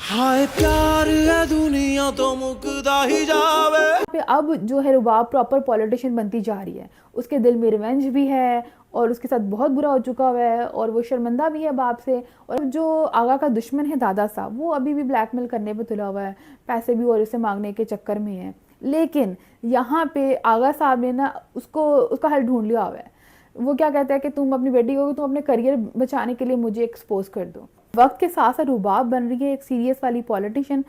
हाय प्यार है दुनिया तो मुकदा ही जावे। पे अब जो है रुबाब प्रॉपर पॉलिटिशियन बनती जा रही है। उसके दिल में रिवेंज भी है और उसके साथ बहुत बुरा हो चुका हुआ है और वो शर्मिंदा भी है बाप से। और जो आगा का दुश्मन है दादा साहब, वो अभी भी ब्लैकमेल करने पे तुला हुआ है, पैसे भी और उसे मांगने के चक्कर में है। लेकिन यहाँ पे आगा साहब ने ना उसको उसका हल ढूंढ लिया हुआ है। वो क्या कहता है कि तुम अपनी बेटी को तुम अपने करियर बचाने के लिए मुझे एक्सपोज कर दो। वक्त के साथ साथ रुबाब बन रही है एक सीरियस वाली पॉलिटिशियन,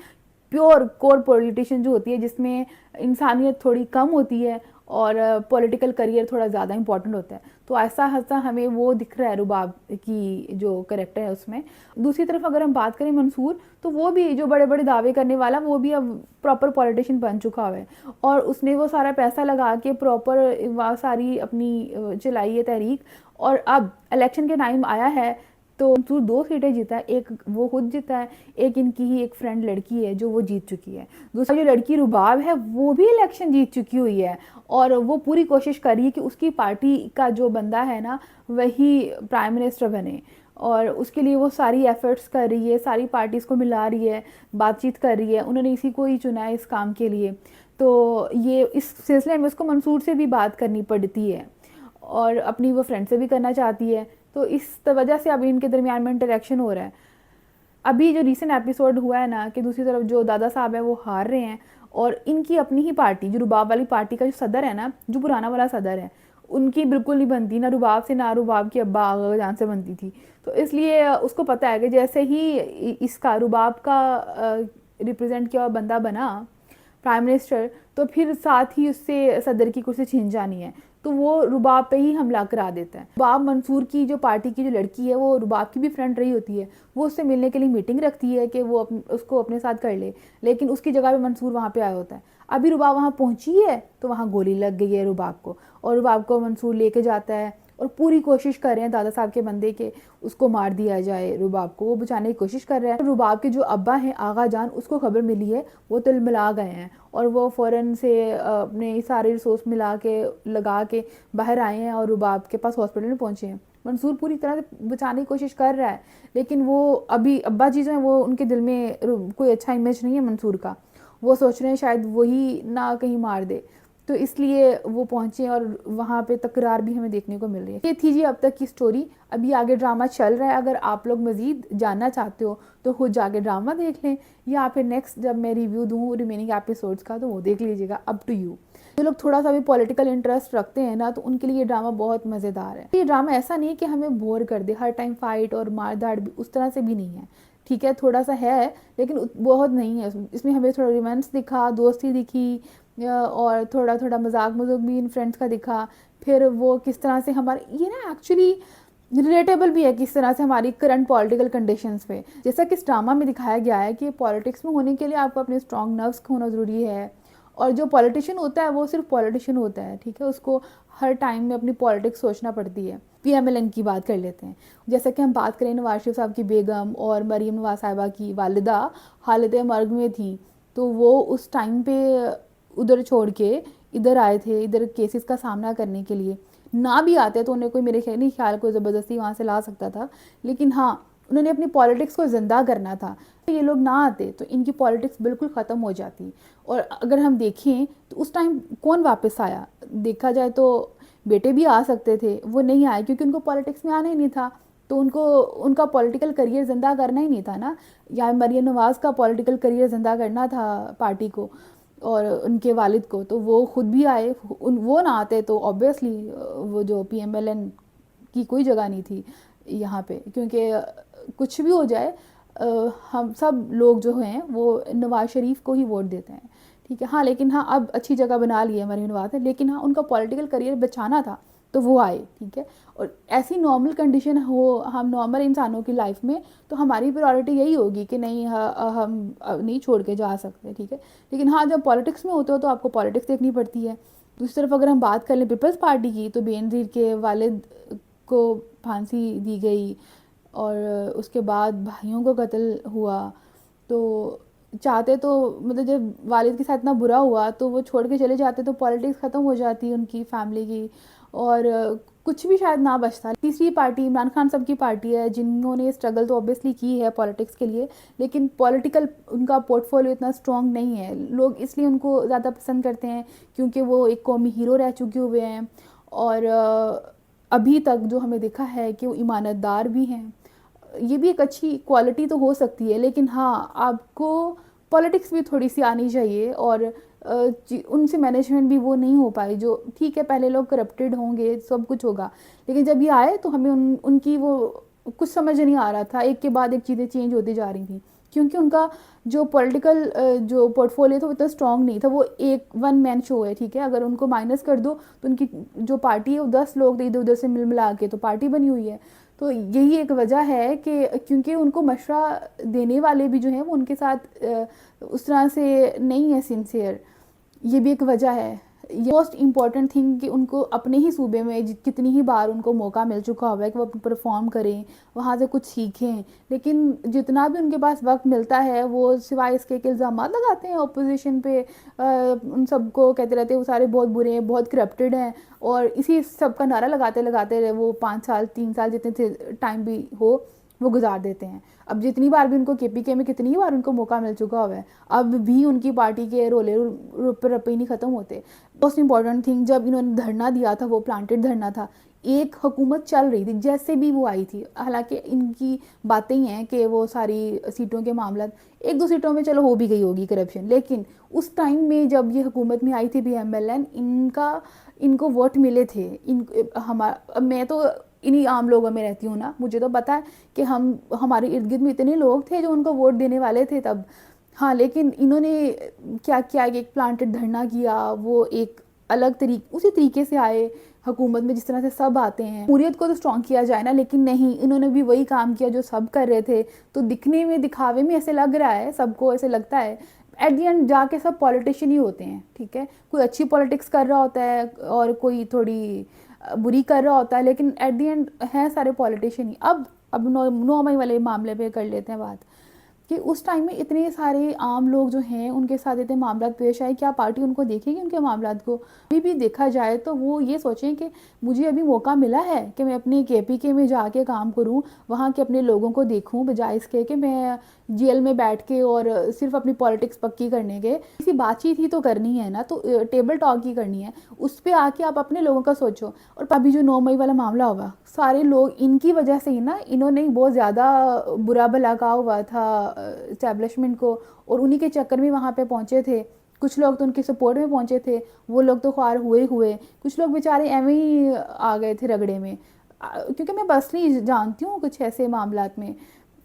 प्योर कोर पॉलिटिशियन जो होती है, जिसमें इंसानियत थोड़ी कम होती है और पॉलिटिकल करियर थोड़ा ज़्यादा इंपॉर्टेंट होता है। तो ऐसा हंसा हमें वो दिख रहा है रुबाब की जो करेक्टर है उसमें। दूसरी तरफ अगर हम बात करें मंसूर, तो वो भी जो बड़े बड़े दावे करने वाला, वो भी अब प्रॉपर पॉलिटिशियन बन चुका है और उसने वो सारा पैसा लगा के प्रॉपर सारी अपनी चलाई है तहरीक। और अब इलेक्शन के टाइम आया है तो मंसूर 2 सीटें जीता है, एक वो खुद जीता है, एक इनकी ही एक फ्रेंड लड़की है जो वो जीत चुकी है। दूसरा जो लड़की रुबाब है वो भी इलेक्शन जीत चुकी हुई है और वो पूरी कोशिश कर रही है कि उसकी पार्टी का जो बंदा है ना वही प्राइम मिनिस्टर बने। और उसके लिए वो सारी एफर्ट्स कर रही है, सारी पार्टीज़ को मिला रही है, बातचीत कर रही है। उन्होंने इसी को ही चुना है इस काम के लिए। तो ये इस सिलसिले में उसको मंसूर से भी बात करनी पड़ती है और अपनी वो फ्रेंड से भी करना चाहती है। तो इस वजह से अभी इनके दरमियान में इंटरेक्शन हो रहा है। अभी जो रीसेंट एपिसोड हुआ है ना कि दूसरी तरफ जो दादा साहब है वो हार रहे हैं और इनकी अपनी ही पार्टी, जो रुबाब वाली पार्टी का जो सदर है ना, जो पुराना वाला सदर है, उनकी बिल्कुल नहीं बनती ना रुबाब से, ना रुबाब की अब्बा आगा जान से बनती थी। तो इसलिए उसको पता है कि जैसे ही इसका रुबाब का रिप्रेजेंट किया हुआ बंदा बना प्राइम मिनिस्टर, तो फिर साथ ही उससे सदर की कुर्सी छीन जानी है। तो वो रुबाब पे ही हमला करा देता है। रुबाब मंसूर की जो पार्टी की जो लड़की है, वो रुबाब की भी फ्रेंड रही होती है, वो उससे मिलने के लिए मीटिंग रखती है कि वो उसको अपने साथ कर ले, लेकिन उसकी जगह पे मंसूर वहाँ पे आया होता है। अभी रुबाब वहाँ पहुँची है तो वहाँ गोली लग गई है रुबाब को, और रुबाब को मंसूर लेके जाता है और पूरी कोशिश कर रहे हैं दादा साहब के बंदे के उसको मार दिया जाए। रुबाब को वो बचाने की कोशिश कर रहा है। रुबाब के जो अब्बा हैं आगा जान, उसको खबर मिली है, वो तिलमिला गए हैं और वो फ़ौरन से अपने सारे रिसोर्स मिला के लगा के बाहर आए हैं और रुबाब के पास हॉस्पिटल में पहुंचे हैं। मंसूर पूरी तरह से बचाने की कोशिश कर रहा है, लेकिन वो अभी अब्बा जी जो हैं वो उनके दिल में कोई अच्छा इमेज नहीं है मंसूर का। वो सोच रहे हैं शायद वही ना कहीं मार दे, तो इसलिए वो पहुंचे और वहाँ पे तकरार भी हमें देखने को मिल रही है। ये थी जी अब तक की स्टोरी। अभी आगे ड्रामा चल रहा है, अगर आप लोग मज़ीद जानना चाहते हो तो खुद जाके ड्रामा देख लें, या फिर नेक्स्ट जब मैं रिव्यू दूँ रिमेनिंग एपिसोड्स का तो वो देख लीजिएगा, अप टू यू। जो लोग थोड़ा सा भी पॉलिटिकल इंटरेस्ट रखते हैं ना, तो उनके लिए ये ड्रामा बहुत मज़ेदार है। ये ड्रामा ऐसा नहीं है कि हमें बोर कर दे, हर टाइम फाइट और मार धाड़ भी उस तरह से भी नहीं है। ठीक है, थोड़ा सा है लेकिन बहुत नहीं है। इसमें हमें थोड़ा रोमांस दिखा, दोस्ती दिखी, और थोड़ा थोड़ा मजाक मजाक भी इन फ्रेंड्स का दिखा। फिर वो किस तरह से हमारे ये ना एक्चुअली रिलेटेबल भी है किस तरह से हमारी करंट पॉलिटिकल कंडीशंस पे। जैसा कि इस ड्रामा में दिखाया गया है कि पॉलिटिक्स में होने के लिए आपको अपने स्ट्रॉन्ग नर्व्स होना ज़रूरी है, और जो पॉलिटिशियन होता है वो सिर्फ पॉलिटिशियन होता है। ठीक है, उसको हर टाइम में अपनी पॉलिटिक्स सोचना पड़ती है। पीएमएलएन की बात कर लेते हैं। जैसा कि हम बात करें नवाज शरीफ साहब की बेगम और मरीम नवाज साहिबा की वालिदा हालत मर्ग में थी, तो वो उस टाइम पे उधर छोड़ के इधर आए थे, इधर केसेस का सामना करने के लिए। ना भी आते तो उन्हें कोई मेरे ख्याल को ज़बरदस्ती वहाँ से ला सकता था, लेकिन हाँ उन्होंने अपनी पॉलिटिक्स को ज़िंदा करना था। तो ये लोग ना आते तो इनकी पॉलिटिक्स बिल्कुल ख़त्म हो जाती। और अगर हम देखें तो उस टाइम कौन वापस आया, देखा जाए तो बेटे भी आ सकते थे, वो नहीं आए क्योंकि उनको पॉलिटिक्स में आना ही नहीं था। तो उनको उनका पॉलिटिकल करियर ज़िंदा करना ही नहीं था ना, या मरियम नवाज़ का पॉलिटिकल करियर ज़िंदा करना था पार्टी को और उनके वालिद को। तो वो खुद भी आए, वो ना आते तो ऑब्वियसली वो जो पीएमएलएन की कोई जगह नहीं थी यहाँ पे, क्योंकि कुछ भी हो जाए हम सब लोग जो हैं वो नवाज शरीफ को ही वोट देते हैं। ठीक है, हाँ लेकिन हाँ अब अच्छी जगह बना ली है मरीम नवाज ने, लेकिन हाँ उनका पॉलिटिकल करियर बचाना था तो वो आए। ठीक है, और ऐसी नॉर्मल कंडीशन हो हम नॉर्मल इंसानों की लाइफ में, तो हमारी प्रायोरिटी यही होगी कि नहीं हम नहीं छोड़ के जा सकते। ठीक है, लेकिन हाँ जब पॉलिटिक्स में होते हो तो आपको पॉलिटिक्स देखनी पड़ती है। दूसरी तरफ अगर हम बात कर लें पीपल्स पार्टी की, तो बेनज़ीर के वालिद को फांसी दी गई और उसके बाद भाइयों को कत्ल हुआ। तो चाहते तो मतलब जब वालिद के साथ इतना बुरा हुआ तो वो छोड़ के चले जाते तो पॉलिटिक्स ख़त्म हो जाती उनकी फैमिली की। और कुछ भी शायद ना बचता। तीसरी पार्टी इमरान खान साहब की पार्टी है, जिन्होंने स्ट्रगल तो ऑब्वियसली की है पॉलिटिक्स के लिए, लेकिन पॉलिटिकल उनका पोर्टफोलियो इतना स्ट्रॉन्ग नहीं है। लोग इसलिए उनको ज़्यादा पसंद करते हैं क्योंकि वो एक कौमी हीरो रह चुके हुए हैं, और अभी तक जो हमें दिखा है कि वो ईमानतदार भी हैं। ये भी एक अच्छी क्वालिटी तो हो सकती है, लेकिन हाँ, आपको पॉलिटिक्स भी थोड़ी सी आनी चाहिए, और उनसे मैनेजमेंट भी वो नहीं हो पाई जो, ठीक है पहले लोग करप्टेड होंगे, सब कुछ होगा, लेकिन जब ये आए तो हमें उनकी वो कुछ समझ नहीं आ रहा था, एक के बाद एक चीज़ें चेंज होती जा रही थी, क्योंकि उनका जो पॉलिटिकल जो पोर्टफोलियो था वो इतना स्ट्रॉन्ग नहीं था। वो एक वन मैन शो है, ठीक है, अगर उनको माइनस कर दो तो उनकी जो पार्टी है वो 10 लोग इधर उधर से मिल मिला के तो पार्टी बनी हुई है। तो यही एक वजह है कि क्योंकि उनको मशवरा देने वाले भी जो हैं वो उनके साथ उस तरह से नहीं है सिंसियर, ये भी एक वजह है। ये मोस्ट इम्पॉर्टेंट थिंग कि उनको अपने ही सूबे में कितनी ही बार उनको मौका मिल चुका हुआ है कि वो परफॉर्म करें, वहाँ से कुछ सीखें, लेकिन जितना भी उनके पास वक्त मिलता है वो सिवाय इसके कि इल्ज़ाम लगाते हैं अपोजिशन पे, उन सबको कहते रहते हैं वो सारे बहुत बुरे हैं, बहुत करप्टेड हैं, और इसी सब का नारा लगाते लगाते वो 5 साल 3 साल जितने थे टाइम भी हो वो गुजार देते हैं। अब जितनी बार भी उनको केपीके में कितनी बार उनको मौका मिल चुका हुआ है, अब भी उनकी पार्टी के रोले रप्पे नहीं ख़त्म होते। मोस्ट इंपॉर्टेंट थिंग, जब इन्होंने धरना दिया था वो प्लांटेड धरना था, एक हुकूमत चल रही थी जैसे भी वो आई थी, हालांकि इनकी बातें ही हैं कि वो सारी सीटों के मामला, एक दो सीटों में चलो हो भी गई होगी करप्शन, लेकिन उस टाइम में जब ये हुकूमत में आई थी PMLN, इनको वोट मिले थे। मैं तो इन्हीं आम लोगों में रहती हूँ ना, मुझे तो पता है कि हमारे इर्द गिर्द में इतने लोग थे जो उनको वोट देने वाले थे तब। हाँ, लेकिन इन्होंने क्या किया, एक प्लांटेड धरना किया, वो एक अलग उसी तरीके से आए हुकूमत में जिस तरह से सब आते हैं, जमहूरियत को तो स्ट्रॉन्ग किया जाए ना, लेकिन नहीं, इन्होंने भी वही काम किया जो सब कर रहे थे। तो दिखने में दिखावे में ऐसे लग रहा है, सबको ऐसे लगता है, एट दी एंड जाके सब पॉलिटिशियन ही होते हैं, ठीक है, कोई अच्छी पॉलिटिक्स कर रहा होता है और कोई थोड़ी बुरी कर रहा होता है, लेकिन एट दी एंड हैं सारे पॉलिटिशियन ही। अब 9 मई वाले मामले पे कर लेते हैं बात, कि उस टाइम में इतने सारे आम लोग जो हैं उनके साथ इतने मामला पेश आए, क्या पार्टी उनको देखेगी उनके मामला को? अभी भी देखा जाए तो वो ये सोचें कि मुझे अभी मौका मिला है कि मैं अपने KPK में जाके काम करूं, वहाँ के अपने लोगों को देखूं, बजाय इसके कि मैं जेल में बैठ के और सिर्फ अपनी पॉलिटिक्स पक्की करने के, किसी बातचीत ही तो करनी है ना, तो टेबल टॉक ही करनी है, उस पर आके आप अपने लोगों का सोचो। और अभी जो 9 मई वाला मामला होगा, सारे लोग इनकी वजह से ही ना, इन्होंने बहुत ज़्यादा बुरा भला कहा हुआ था इस्टेब्लिशमेंट को, और उन्हीं के चक्कर में वहाँ पे पहुँचे थे। कुछ लोग तो उनके सपोर्ट में पहुँचे थे, वो लोग तो ख्वार हुए, कुछ लोग बेचारे एवं ही आ गए थे रगड़े में, क्योंकि मैं पर्सनली जानती हूँ कुछ ऐसे मामलात में।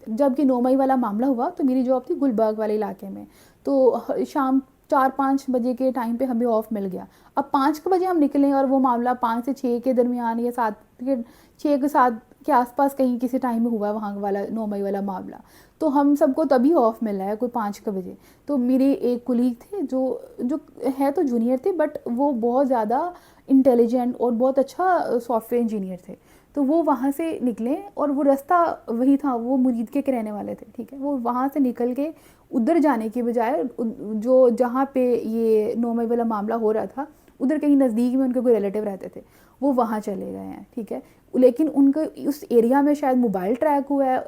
जबकि 9 मई वाला मामला हुआ तो मेरी जॉब थी गुलबर्ग वाले इलाके में, तो शाम 4-5 बजे के टाइम पे हमें ऑफ मिल गया। अब 5 बजे हम निकले और वो मामला 5 से 6 के दरमियान या 7 के 6 के 7 के आसपास कहीं किसी टाइम में हुआ वहाँ वाला 9 मई वाला मामला, तो हम सबको तभी ऑफ मिला है कोई 5 बजे। तो मेरे एक कुलीग थे जो है तो जूनियर थे, बट वो बहुत ज़्यादा इंटेलिजेंट और बहुत अच्छा सॉफ्टवेयर इंजीनियर थे। तो वो वहाँ से निकले और वो रास्ता वही था, वो मुरीद के रहने वाले थे, ठीक है, वो वहाँ से निकल के उधर जाने के बजाय जो जहाँ पे ये 9 मई वाला मामला हो रहा था उधर कहीं नज़दीक में उनके कोई रिलेटिव रहते थे, वो वहाँ चले गए हैं, ठीक है। लेकिन उनके उस एरिया में शायद मोबाइल ट्रैक हुआ है,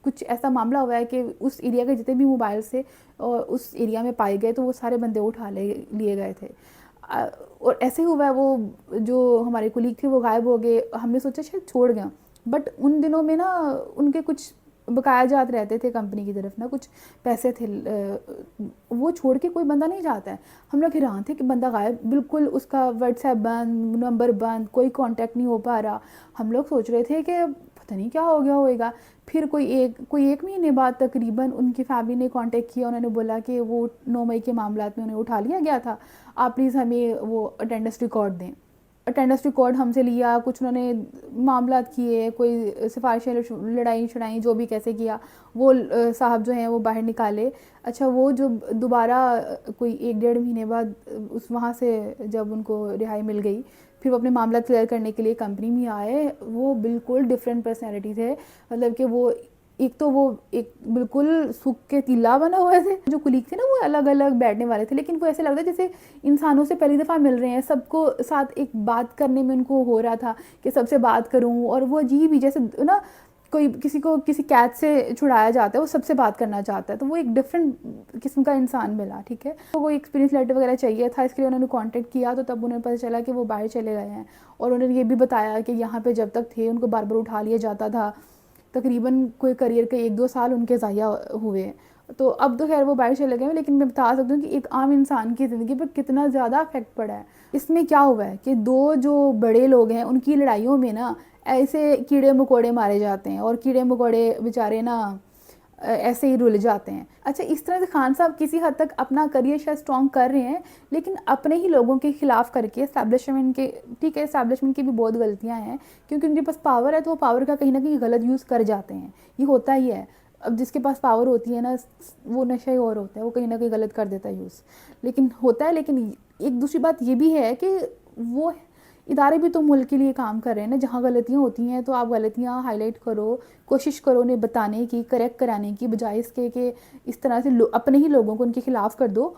कुछ ऐसा मामला हुआ है कि उस एरिया के जितने भी मोबाइल से और उस एरिया में पाए गए तो वो सारे बंदे उठा लिए गए थे। और ऐसे हुआ है, वो जो हमारे कुलीग थे वो गायब हो गए, हमने सोचा शायद छोड़ गए, बट उन दिनों में ना उनके कुछ बकाया जात रहते थे कंपनी की तरफ ना, कुछ पैसे थे, वो छोड़ के कोई बंदा नहीं जाता है। हम लोग हैरान थे कि बंदा गायब, बिल्कुल उसका व्हाट्सएप बंद, नंबर बंद, कोई कांटेक्ट नहीं हो पा रहा। हम लोग सोच रहे थे कि पता नहीं क्या हो गया होएगा। फिर कोई एक महीने बाद तकरीबन उनकी फैमिली ने कांटेक्ट किया, उन्होंने बोला कि वो 9 मई के मामलात में उन्हें उठा लिया गया था, आप प्लीज़ हमें वो अटेंडेंस रिकॉर्ड दें। अटेंडेंस रिकॉर्ड हमसे लिया, कुछ उन्होंने मामला किए, कोई सिफारिशें लड़ाई शड़ाई जो भी कैसे किया, वो साहब जो हैं वो बाहर निकाले। अच्छा, वो जो दोबारा कोई 1-1.5 महीने बाद उस वहाँ से जब उनको रिहाई मिल गई, फिर वो अपने मामला क्लियर करने के लिए कंपनी में आए, वो बिल्कुल डिफरेंट पर्सनैलिटी थे, मतलब कि वो एक तो वो एक बिल्कुल सूख के टीला बना हुए थे, जो कुलीग थे ना वो अलग अलग बैठने वाले थे, लेकिन वो ऐसे लगता है जैसे इंसानों से पहली दफ़ा मिल रहे हैं, सबको साथ एक बात करने में उनको हो रहा था कि सबसे बात करूं, और वो अजीब ही जैसे ना कोई किसी को किसी कैद से छुड़ाया जाता है, वो सबसे बात करना चाहता है, तो वो एक डिफरेंट किस्म का इंसान मिला। ठीक है, तो वो एक्सपीरियंस लेटर वगैरह चाहिए था, इसके लिए उन्होंने कांटेक्ट किया, तो तब उन्हें पता चला कि वो बाहर चले गए हैं, और उन्होंने ये भी बताया कि यहाँ पे जब तक थे उनको बार बार उठा लिया जाता था, तकरीबन कोई करियर के 1-2 साल उनके ज़ाया हुए। तो अब तो खैर वो बाहर चले गए हैं, लेकिन मैं बता सकती हूँ कि एक आम इंसान की ज़िंदगी पर कितना ज़्यादा इफेक्ट पड़ा है। इसमें क्या हुआ है कि 2 जो बड़े लोग हैं उनकी लड़ाइयों में ना ऐसे कीड़े मकोड़े मारे जाते हैं, और कीड़े मकोड़े बेचारे ना ऐसे ही रुल जाते हैं। अच्छा, इस तरह से खान साहब किसी हद तक अपना करियर शायद स्ट्रॉन्ग कर रहे हैं, लेकिन अपने ही लोगों के खिलाफ करके एस्टैब्लिशमेंट के, ठीक है एस्टैब्लिशमेंट की भी बहुत गलतियां हैं, क्योंकि उनके पास पावर है तो वो पावर का कहीं ना कहीं गलत यूज़ कर जाते हैं, ये होता ही है। अब जिसके पास पावर होती है ना, वो नशा ही और होता है, वो कहीं ना कहीं गलत कर देता है यूज़, लेकिन होता है। लेकिन एक दूसरी बात ये भी है कि वो इदारे भी तो मुल्क के लिए काम कर रहे हैं ना, जहाँ गलतियाँ होती हैं तो आप गलतियाँ हाईलाइट करो, कोशिश करो उन्हें बताने की, करेक्ट कराने की, बजाय इसके कि इस तरह से अपने ही लोगों को उनके खिलाफ कर दो,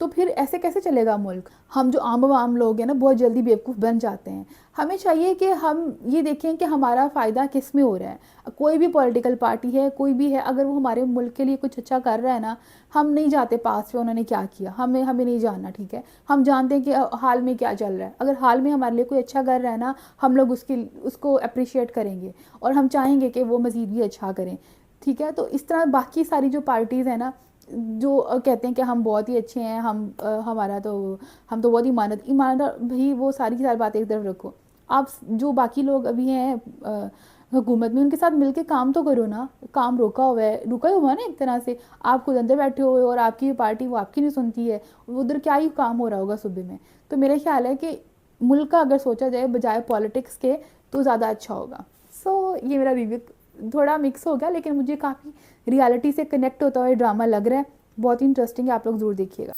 तो फिर ऐसे कैसे चलेगा मुल्क। हम जो आम लोग हैं ना बहुत जल्दी बेवकूफ़ बन जाते हैं। हमें चाहिए कि हम ये देखें कि हमारा फ़ायदा किस में हो रहा है। कोई भी पॉलिटिकल पार्टी है, कोई भी है, अगर वो हमारे मुल्क के लिए कुछ अच्छा कर रहा है ना, हम नहीं जाते पास पे उन्होंने क्या किया, हमें नहीं जानना। ठीक है, हम जानते हैं कि हाल में क्या चल रहा है। अगर हाल में हमारे लिए कोई अच्छा कर रहा है ना, हम लोग उसको अप्रिशिएट करेंगे, और हम चाहेंगे कि वो मज़ीद भी अच्छा करें। ठीक है, तो इस तरह बाकी सारी जो पार्टीज़ हैं ना, जो कहते हैं कि हम बहुत ही अच्छे हैं, हम हम तो बहुत ईमानदार भाई, वो सारी की सारी बातें एक तरफ रखो। आप जो बाकी लोग अभी हैं हुकूमत में, उनके साथ मिलके काम तो करो ना। काम रुका ही हुआ ना एक तरह से। आप खुद अंदर बैठे हुए और आपकी पार्टी वो आपकी नहीं सुनती है, उधर क्या ही काम हो रहा होगा सुबह में। तो मेरा ख्याल है कि मुल्क का अगर सोचा जाए बजाय पॉलिटिक्स के, तो ज़्यादा अच्छा होगा। ये मेरा रिव्यू थोड़ा मिक्स हो गया, लेकिन मुझे काफ़ी रियलिटी से कनेक्ट होता हुआ ड्रामा लग रहा है, बहुत ही इंटरेस्टिंग है, आप लोग ज़रूर देखिएगा।